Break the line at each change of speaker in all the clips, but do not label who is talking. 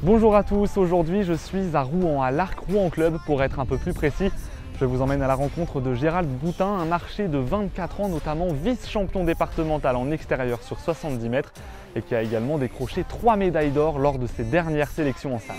Bonjour à tous, aujourd'hui je suis à Rouen, à l'Arc Rouen Club pour être un peu plus précis. Je vous emmène à la rencontre de Gérald Boutin, un archer de 24 ans, notamment vice-champion départemental en extérieur sur 70 mètres et qui a également décroché 3 médailles d'or lors de ses dernières sélections en salle.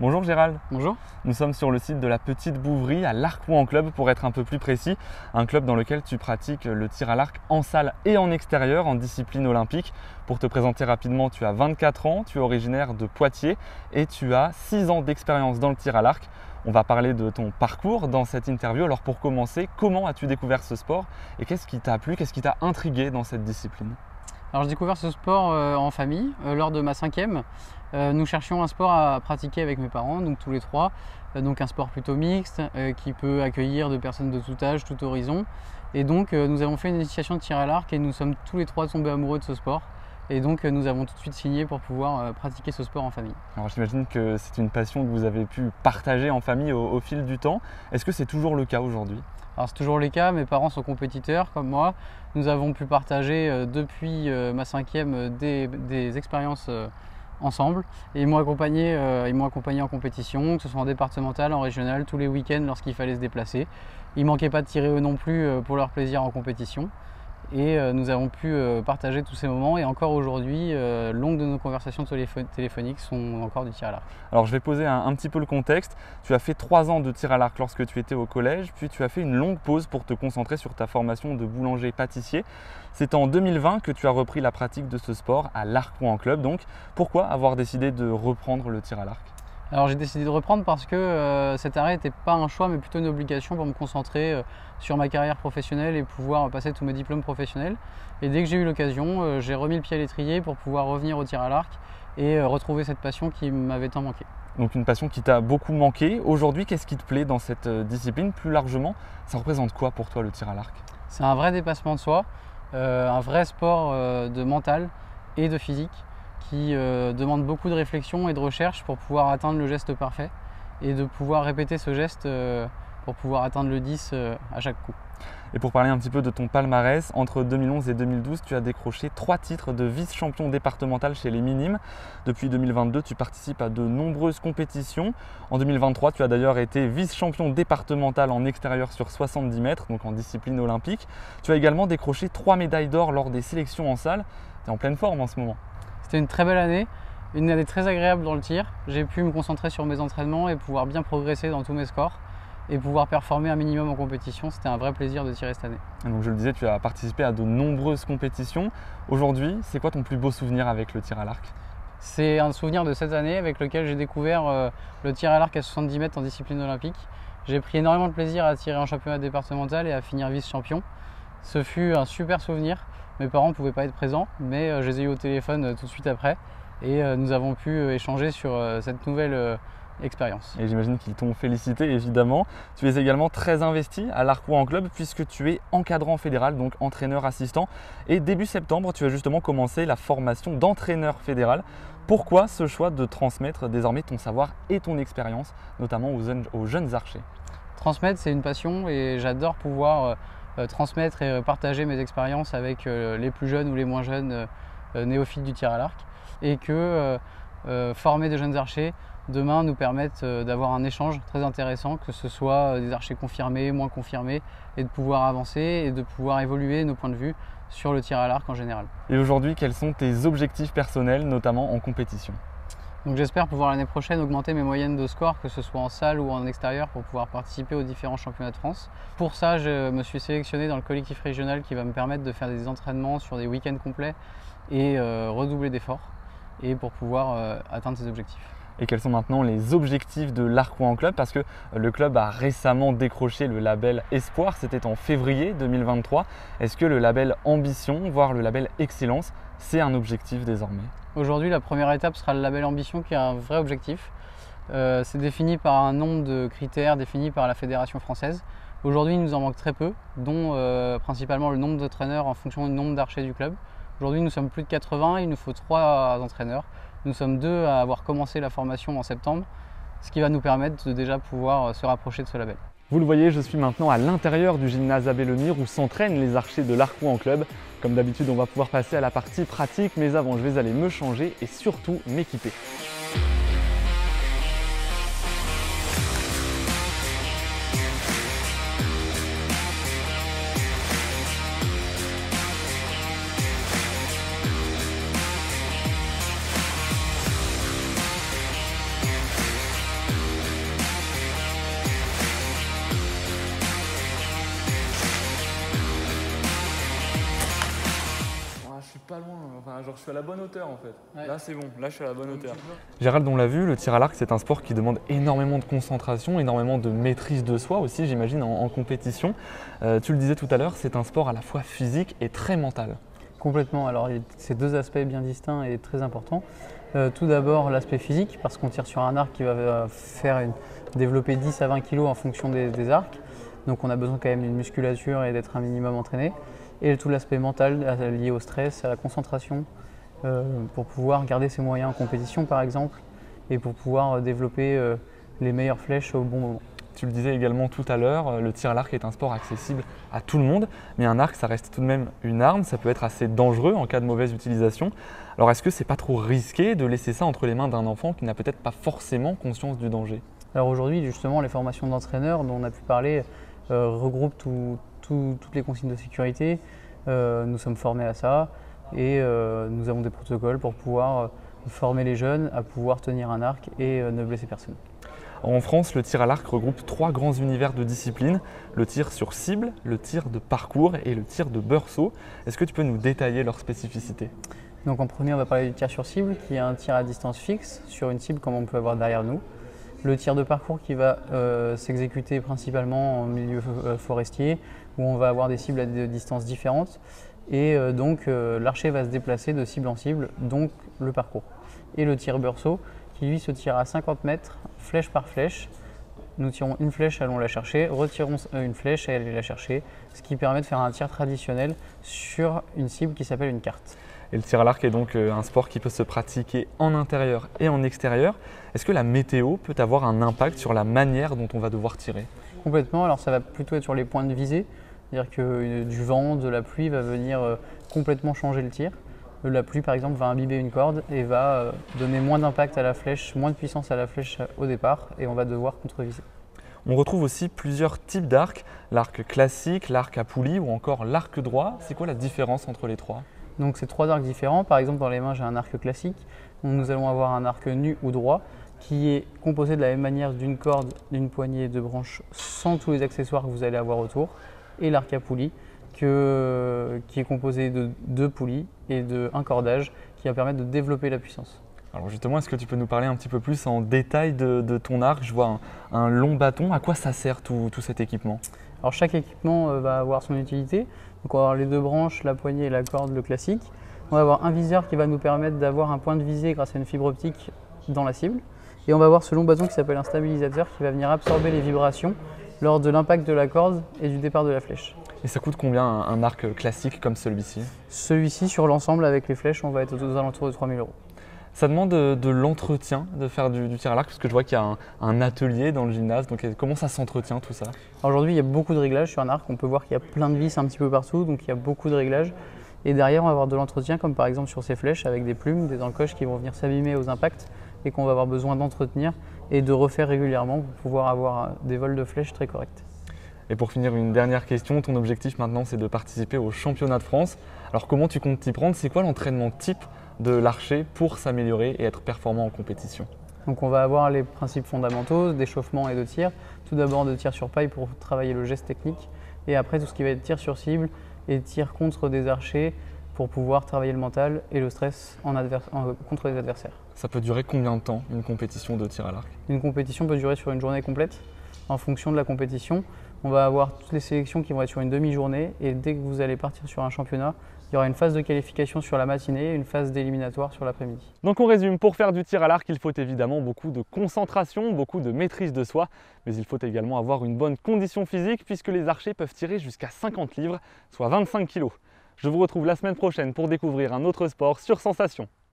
Bonjour Gérald.
Bonjour.
Nous sommes sur le site de la Petite Bouverie à l'Arc Rouen Club pour être un peu plus précis. Un club dans lequel tu pratiques le tir à l'arc en salle et en extérieur en discipline olympique. Pour te présenter rapidement, tu as 24 ans, tu es originaire de Poitiers et tu as 6 ans d'expérience dans le tir à l'arc. On va parler de ton parcours dans cette interview. Alors pour commencer, comment as-tu découvert ce sport et qu'est-ce qui t'a plu, qu'est-ce qui t'a intrigué dans cette discipline?
Alors j'ai découvert ce sport en famille lors de ma 5e. Nous cherchions un sport à pratiquer avec mes parents, donc tous les trois. Donc un sport plutôt mixte qui peut accueillir de personnes de tout âge, tout horizon. Et donc nous avons fait une initiation de tir à l'arc et nous sommes tous les trois tombés amoureux de ce sport. Et donc nous avons tout de suite signé pour pouvoir pratiquer ce sport en famille.
Alors j'imagine que c'est une passion que vous avez pu partager en famille au fil du temps. Est-ce que c'est toujours le cas aujourd'hui?
Alors c'est toujours le cas, mes parents sont compétiteurs comme moi. Nous avons pu partager depuis ma 5e des expériences ensemble. Et ils m'ont accompagné en compétition, que ce soit en départemental, en régional, tous les week-ends lorsqu'il fallait se déplacer. Ils ne manquaient pas de tirer eux non plus pour leur plaisir en compétition. Et nous avons pu partager tous ces moments et encore aujourd'hui, longues de nos conversations téléphoniques sont encore du tir à l'arc.
Alors je vais poser un petit peu le contexte. Tu as fait 3 ans de tir à l'arc lorsque tu étais au collège, puis tu as fait une longue pause pour te concentrer sur ta formation de boulanger-pâtissier. C'est en 2020 que tu as repris la pratique de ce sport à l'Arc Rouen Club. Donc pourquoi avoir décidé de reprendre le tir à l'arc?
Alors j'ai décidé de reprendre parce que cet arrêt n'était pas un choix mais plutôt une obligation pour me concentrer sur ma carrière professionnelle et pouvoir passer tous mes diplômes professionnels. Et dès que j'ai eu l'occasion, j'ai remis le pied à l'étrier pour pouvoir revenir au tir à l'arc et retrouver cette passion qui m'avait tant manqué.
Donc une passion qui t'a beaucoup manqué. Aujourd'hui, qu'est-ce qui te plaît dans cette discipline? Plus largement, ça représente quoi pour toi le tir à l'arc?
C'est un vrai dépassement de soi, un vrai sport de mental et de physique qui demande beaucoup de réflexion et de recherche pour pouvoir atteindre le geste parfait et de pouvoir répéter ce geste pour pouvoir atteindre le 10 à chaque coup.
Et pour parler un petit peu de ton palmarès, entre 2011 et 2012, tu as décroché 3 titres de vice-champion départemental chez les minimes. Depuis 2022, tu participes à de nombreuses compétitions. En 2023, tu as d'ailleurs été vice-champion départemental en extérieur sur 70 mètres, donc en discipline olympique. Tu as également décroché 3 médailles d'or lors des sélections en salle. Tu es en pleine forme en ce moment.
C'était une très belle année, une année très agréable dans le tir. J'ai pu me concentrer sur mes entraînements et pouvoir bien progresser dans tous mes scores et pouvoir performer un minimum en compétition. C'était un vrai plaisir de tirer cette année.
Donc je le disais, tu as participé à de nombreuses compétitions. Aujourd'hui, c'est quoi ton plus beau souvenir avec le tir à l'arc?
C'est un souvenir de cette année avec lequel j'ai découvert le tir à l'arc à 70 mètres en discipline olympique. J'ai pris énormément de plaisir à tirer en championnat départemental et à finir vice-champion. Ce fut un super souvenir. Mes parents ne pouvaient pas être présents, mais je les ai eu au téléphone tout de suite après et nous avons pu échanger sur cette nouvelle expérience.
Et j'imagine qu'ils t'ont félicité évidemment. Tu es également très investi à l'Arc Rouen Club puisque tu es encadrant fédéral, donc entraîneur assistant. Et début septembre, tu as justement commencé la formation d'entraîneur fédéral. Pourquoi ce choix de transmettre désormais ton savoir et ton expérience, notamment aux jeunes archers?
Transmettre, c'est une passion et j'adore pouvoir transmettre et partager mes expériences avec les plus jeunes ou les moins jeunes néophytes du tir à l'arc et que former de jeunes archers demain nous permette d'avoir un échange très intéressant, que ce soit des archers confirmés, moins confirmés, et de pouvoir avancer et de pouvoir évoluer nos points de vue sur le tir à l'arc en général.
Et aujourd'hui, quels sont tes objectifs personnels, notamment en compétition?
Donc j'espère pouvoir l'année prochaine augmenter mes moyennes de score, que ce soit en salle ou en extérieur, pour pouvoir participer aux différents championnats de France. Pour ça, je me suis sélectionné dans le collectif régional qui va me permettre de faire des entraînements sur des week-ends complets et redoubler d'efforts et pour pouvoir atteindre ces objectifs.
Et quels sont maintenant les objectifs de l'Arc Rouen Club? Parce que le club a récemment décroché le label Espoir, c'était en février 2023. Est-ce que le label Ambition, voire le label Excellence, c'est un objectif désormais?
Aujourd'hui, la première étape sera le label Ambition qui est un vrai objectif. C'est défini par un nombre de critères définis par la Fédération française. Aujourd'hui, il nous en manque très peu, dont principalement le nombre de traîneurs en fonction du nombre d'archers du club. Aujourd'hui, nous sommes plus de 80, il nous faut 3 entraîneurs. Nous sommes 2 à avoir commencé la formation en septembre, ce qui va nous permettre de déjà pouvoir se rapprocher de ce label.
Vous le voyez, je suis maintenant à l'intérieur du gymnase Abbé Lemire où s'entraînent les archers de l'Arcouen Club. Comme d'habitude, on va pouvoir passer à la partie pratique, mais avant, je vais aller me changer et surtout m'équiper. Pas loin, enfin genre je suis à la bonne hauteur en fait. Ouais. Là c'est bon, là je suis à la bonne hauteur. Gérald, on l'a vu, le tir à l'arc c'est un sport qui demande énormément de concentration, énormément de maîtrise de soi aussi j'imagine en compétition. Tu le disais tout à l'heure, c'est un sport à la fois physique et très mental.
Complètement, alors c'est 2 aspects bien distincts et très importants. Tout d'abord l'aspect physique, parce qu'on tire sur un arc qui va développer 10 à 20 kg en fonction des arcs. Donc on a besoin quand même d'une musculature et d'être un minimum entraîné. Et tout l'aspect mental lié au stress, à la concentration, pour pouvoir garder ses moyens en compétition par exemple, et pour pouvoir développer les meilleures flèches au bon moment.
Tu le disais également tout à l'heure, le tir à l'arc est un sport accessible à tout le monde, mais un arc ça reste tout de même une arme, ça peut être assez dangereux en cas de mauvaise utilisation. Alors est-ce que c'est pas trop risqué de laisser ça entre les mains d'un enfant qui n'a peut-être pas forcément conscience du danger?
Alors aujourd'hui justement les formations d'entraîneurs dont on a pu parler regroupent toutes les consignes de sécurité, nous sommes formés à ça et nous avons des protocoles pour pouvoir former les jeunes à pouvoir tenir un arc et ne blesser personne.
En France, le tir à l'arc regroupe 3 grands univers de disciplines, le tir sur cible, le tir de parcours et le tir de beurceau. Est-ce que tu peux nous détailler leurs spécificités?
Donc en premier, on va parler du tir sur cible, qui est un tir à distance fixe sur une cible comme on peut avoir derrière nous. Le tir de parcours qui va s'exécuter principalement en milieu forestier, où on va avoir des cibles à des distances différentes. Et donc l'archer va se déplacer de cible en cible, donc le parcours. Et le tir beurceau, qui lui se tire à 50 mètres, flèche par flèche. Nous tirons une flèche, allons la chercher, retirons une flèche et allons la chercher, ce qui permet de faire un tir traditionnel sur une cible qui s'appelle une carte.
Et le tir à l'arc est donc un sport qui peut se pratiquer en intérieur et en extérieur. Est-ce que la météo peut avoir un impact sur la manière dont on va devoir tirer?
Complètement, alors ça va plutôt être sur les points de visée, c'est-à-dire que du vent, de la pluie va venir complètement changer le tir. La pluie par exemple va imbiber une corde et va donner moins d'impact à la flèche, moins de puissance à la flèche au départ et on va devoir contre-viser.
On retrouve aussi plusieurs types d'arcs, l'arc classique, l'arc à poulie ou encore l'arc droit. C'est quoi la différence entre les 3?
Donc c'est 3 arcs différents. Par exemple dans les mains j'ai un arc classique, où nous allons avoir un arc nu ou droit qui est composé de la même manière d'une corde, d'une poignée de branches sans tous les accessoires que vous allez avoir autour. Et l'arc à poulie qui est composé de 2 poulies et d'un cordage qui va permettre de développer la puissance.
Alors justement, est-ce que tu peux nous parler un petit peu plus en détail de ton arc? Je vois un long bâton. À quoi ça sert tout cet équipement?
Alors chaque équipement va avoir son utilité. Donc on va avoir les 2 branches, la poignée et la corde, le classique. On va avoir un viseur qui va nous permettre d'avoir un point de visée grâce à une fibre optique dans la cible. Et on va avoir ce long bâton qui s'appelle un stabilisateur qui va venir absorber les vibrations lors de l'impact de la corde et du départ de la flèche.
Et ça coûte combien un arc classique comme celui-ci?
Celui-ci, sur l'ensemble avec les flèches, on va être aux alentours de 3 000 €.
Ça demande de l'entretien de faire du tir à l'arc, parce que je vois qu'il y a un atelier dans le gymnase, donc comment ça s'entretient tout ça?
Aujourd'hui il y a beaucoup de réglages sur un arc, on peut voir qu'il y a plein de vis un petit peu partout, donc il y a beaucoup de réglages. Et derrière on va avoir de l'entretien comme par exemple sur ces flèches avec des plumes, des encoches qui vont venir s'abîmer aux impacts et qu'on va avoir besoin d'entretenir et de refaire régulièrement pour pouvoir avoir des vols de flèches très corrects.
Et pour finir, une dernière question, ton objectif maintenant c'est de participer au championnat de France. Alors comment tu comptes t'y prendre? C'est quoi l'entraînement type de l'archer pour s'améliorer et être performant en compétition?
Donc on va avoir les principes fondamentaux d'échauffement et de tir. Tout d'abord de tir sur paille pour travailler le geste technique et après tout ce qui va être tir sur cible et tir contre des archers pour pouvoir travailler le mental et le stress contre les adversaires.
Ça peut durer combien de temps une compétition de tir à l'arc?
Une compétition peut durer sur une journée complète. En fonction de la compétition, on va avoir toutes les sélections qui vont être sur une demi-journée et dès que vous allez partir sur un championnat, Il y aura une phase de qualification sur la matinée et une phase d'éliminatoire sur l'après-midi.
Donc on résume, pour faire du tir à l'arc, il faut évidemment beaucoup de concentration, beaucoup de maîtrise de soi, mais il faut également avoir une bonne condition physique puisque les archers peuvent tirer jusqu'à 50 livres, soit 25 kg. Je vous retrouve la semaine prochaine pour découvrir un autre sport sur Sensation.